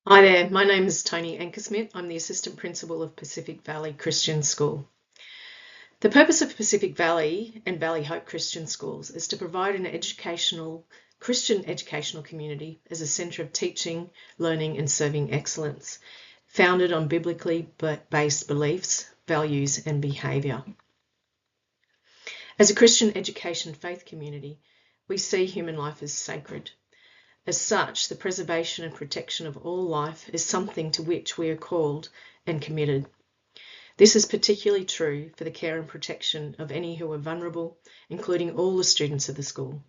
Hi there, my name is Tony Ankersmith. I'm the Assistant Principal of Pacific Valley Christian School. The purpose of Pacific Valley and Valley Hope Christian Schools is to provide an Christian educational community as a centre of teaching, learning and serving excellence, founded on biblically based beliefs, values and behaviour. As a Christian education faith community, we see human life as sacred. As such, the preservation and protection of all life is something to which we are called and committed. This is particularly true for the care and protection of any who are vulnerable, including all the students of the school.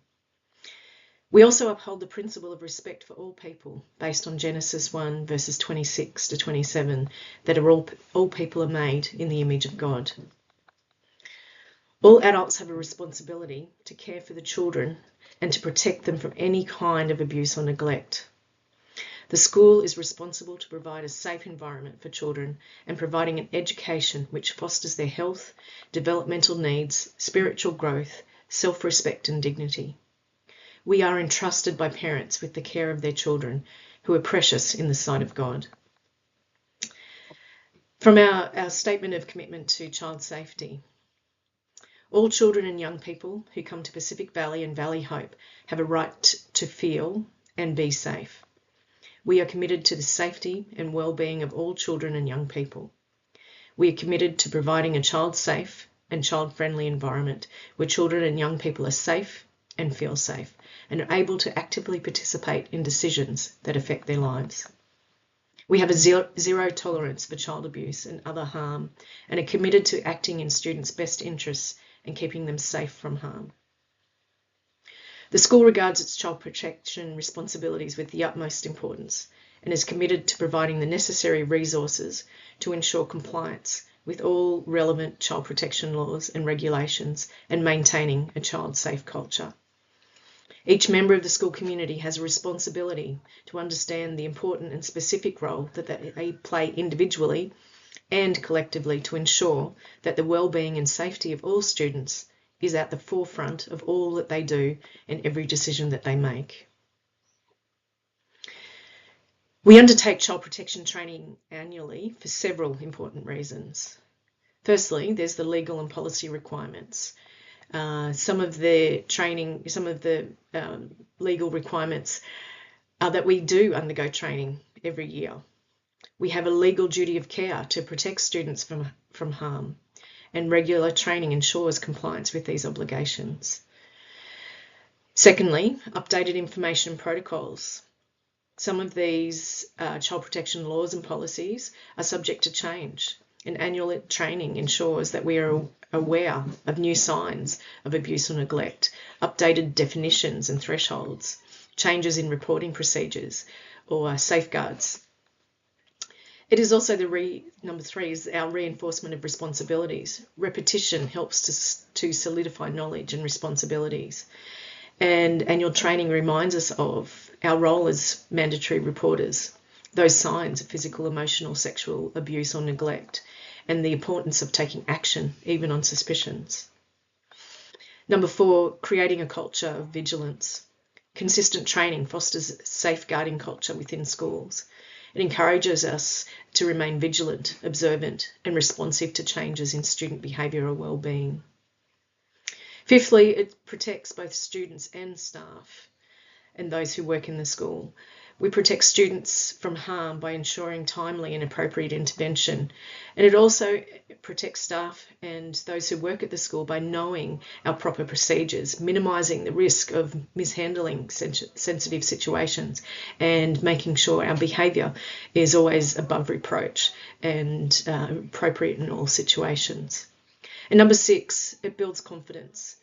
We also uphold the principle of respect for all people, based on Genesis 1 verses 26 to 27, that all people are made in the image of God. All adults have a responsibility to care for the children and to protect them from any kind of abuse or neglect. The school is responsible to provide a safe environment for children and providing an education which fosters their health, developmental needs, spiritual growth, self-respect and dignity. We are entrusted by parents with the care of their children, who are precious in the sight of God. From our statement of commitment to child safety, all children and young people who come to Pacific Valley and Valley Hope have a right to feel and be safe. We are committed to the safety and well-being of all children and young people. We are committed to providing a child-safe and child-friendly environment where children and young people are safe and feel safe and are able to actively participate in decisions that affect their lives. We have a zero tolerance for child abuse and other harm and are committed to acting in students' best interests and keeping them safe from harm. The school regards its child protection responsibilities with the utmost importance and is committed to providing the necessary resources to ensure compliance with all relevant child protection laws and regulations and maintaining a child-safe culture. Each member of the school community has a responsibility to understand the important and specific role that they play individually and collectively to ensure that the well-being and safety of all students is at the forefront of all that they do and every decision that they make. We undertake child protection training annually for several important reasons. Firstly, there's the legal and policy requirements. Some of the legal requirements are that we do undergo training every year. We have a legal duty of care to protect students from harm, and regular training ensures compliance with these obligations. Secondly, updated information protocols. Some of these child protection laws and policies are subject to change, and annual training ensures that we are aware of new signs of abuse or neglect, updated definitions and thresholds, changes in reporting procedures or safeguards. It is also number three is our reinforcement of responsibilities. Repetition helps to solidify knowledge and responsibilities. And annual training reminds us of our role as mandatory reporters, those signs of physical, emotional, sexual abuse or neglect, and the importance of taking action, even on suspicions. Number four, creating a culture of vigilance. Consistent training fosters a safeguarding culture within schools. It encourages us to remain vigilant, observant, and responsive to changes in student behaviour or well-being. Fifthly, it protects both students and staff and those who work in the school. We protect students from harm by ensuring timely and appropriate intervention. And it also protects staff and those who work at the school by knowing our proper procedures, minimising the risk of mishandling sensitive situations and making sure our behaviour is always above reproach and appropriate in all situations. And number six, it builds confidence.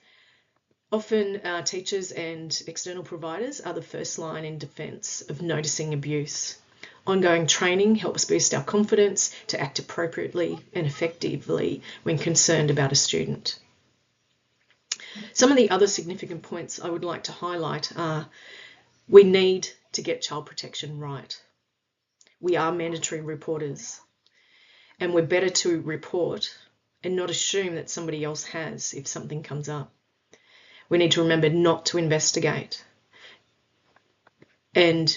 Often teachers and external providers are the first line in defence of noticing abuse. Ongoing training helps boost our confidence to act appropriately and effectively when concerned about a student. Some of the other significant points I would like to highlight are we need to get child protection right. We are mandatory reporters, and we're better to report and not assume that somebody else has if something comes up. We need to remember not to investigate and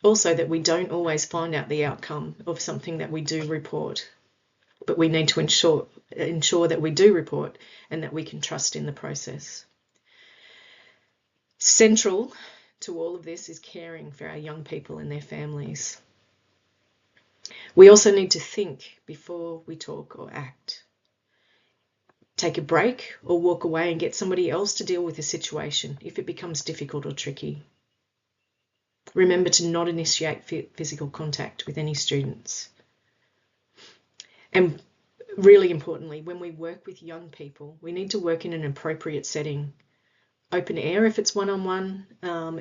Also, that we don't always find out the outcome of something that we do report, but we need to ensure that we do report and that we can trust in the process. Central to all of this is caring for our young people and their families. We also need to think before we talk or act. Take a break or walk away and get somebody else to deal with the situation if it becomes difficult or tricky. Remember to not initiate physical contact with any students. And really importantly, when we work with young people, we need to work in an appropriate setting. Open air if it's one-on-one,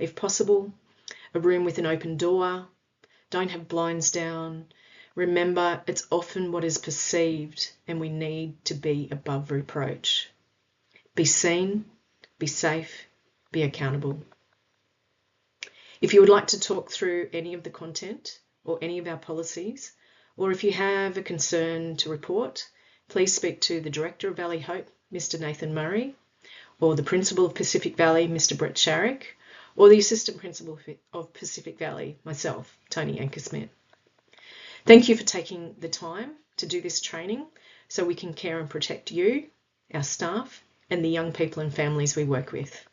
if possible. A room with an open door. Don't have blinds down. Remember, it's often what is perceived, and we need to be above reproach. Be seen, be safe, be accountable. If you would like to talk through any of the content or any of our policies, or if you have a concern to report, please speak to the Director of Valley Hope, Mr. Nathan Murray, or the Principal of Pacific Valley, Mr. Brett Sharrock, or the Assistant Principal of Pacific Valley, myself, Tony Ankersmith. Thank you for taking the time to do this training so we can care and protect you, our staff, and the young people and families we work with.